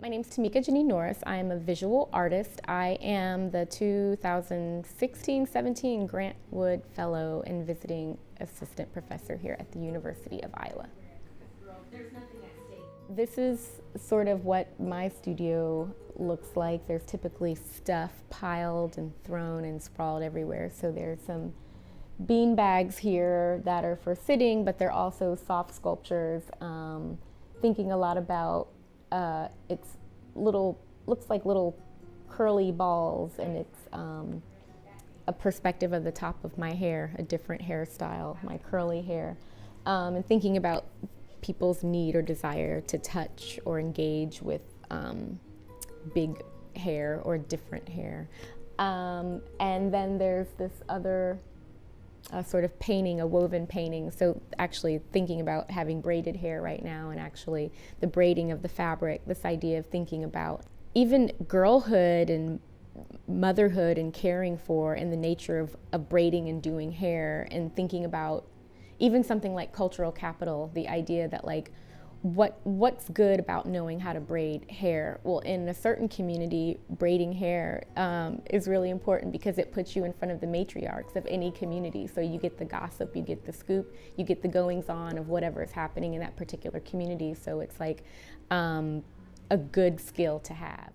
My name's Tamika Janine Norris. I am a visual artist. I am the 2016-17 Grant Wood Fellow and visiting assistant professor here at the University of Iowa. This is sort of what my studio looks like. There's typically stuff piled and thrown and sprawled everywhere. So there's some bean bags here that are for sitting, but they're also soft sculptures. Thinking a lot about it's looks like little curly balls, and it's a perspective of the top of my hair, a different hairstyle, my curly hair, and thinking about people's need or desire to touch or engage with big hair or different hair. And then there's this other sort of painting, a woven painting. So actually thinking about having braided hair right now, and actually the braiding of the fabric, this idea of thinking about even girlhood and motherhood and caring for, and the nature of braiding and doing hair, and thinking about even something like cultural capital, the idea that like what's good about knowing how to braid hair. Well, in a certain community, braiding hair is really important because it puts you in front of the matriarchs of any community. So you get the gossip, you get the scoop, you get the goings on of whatever is happening in that particular community. So it's like a good skill to have.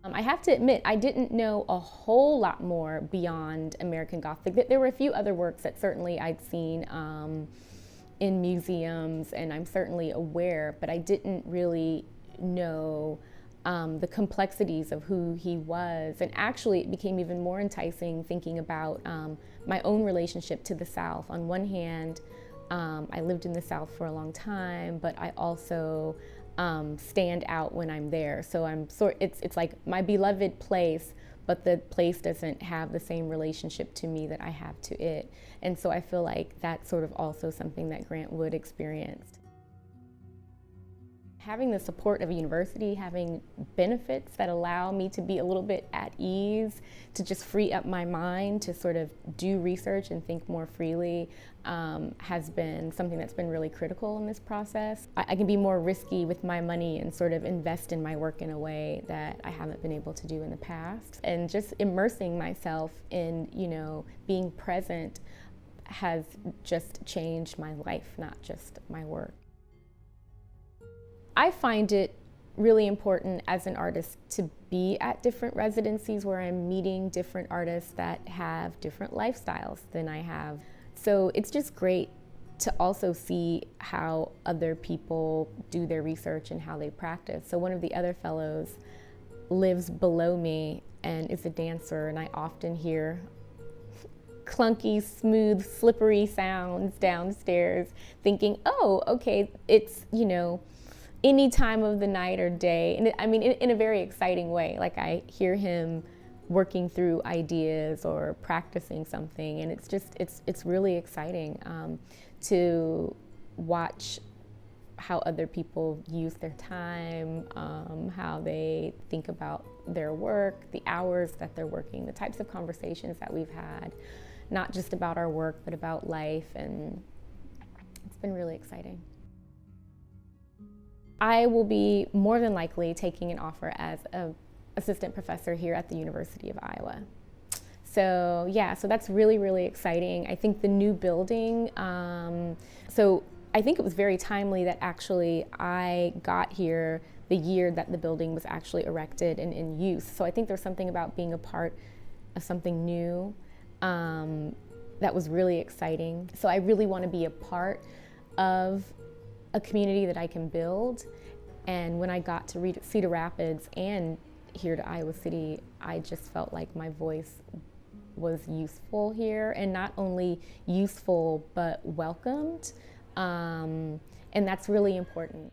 I have to admit, I didn't know a whole lot more beyond American Gothic. There were a few other works that certainly I'd seen in museums, and I'm certainly aware, but I didn't really know the complexities of who he was. And actually it became even more enticing thinking about my own relationship to the South. On one hand, I lived in the South for a long time, but I also stand out when I'm there. So it's like my beloved place, but the place doesn't have the same relationship to me that I have to it. And so I feel like that's sort of also something that Grant Wood experienced. Having the support of a university, having benefits that allow me to be a little bit at ease, to just free up my mind to sort of do research and think more freely, has been something that's been really critical in this process. I can be more risky with my money and sort of invest in my work in a way that I haven't been able to do in the past. And just immersing myself in, being present has just changed my life, not just my work. I find it really important as an artist to be at different residencies where I'm meeting different artists that have different lifestyles than I have. So it's just great to also see how other people do their research and how they practice. So one of the other fellows lives below me and is a dancer, and I often hear clunky, smooth, slippery sounds downstairs, thinking, oh, okay, it's, any time of the night or day. And I mean, in a very exciting way. Like I hear him working through ideas or practicing something, and it's really exciting to watch how other people use their time, how they think about their work, the hours that they're working, the types of conversations that we've had, not just about our work, but about life, and it's been really exciting. I will be more than likely taking an offer as an assistant professor here at the University of Iowa. So yeah, so that's really, really exciting. I think the new building, so I think it was very timely that actually I got here the year that the building was actually erected and in use. So I think there's something about being a part of something new that was really exciting. So I really want to be a part of a community that I can build. And when I got to Cedar Rapids and here to Iowa City, I just felt like my voice was useful here, and not only useful, but welcomed. And that's really important.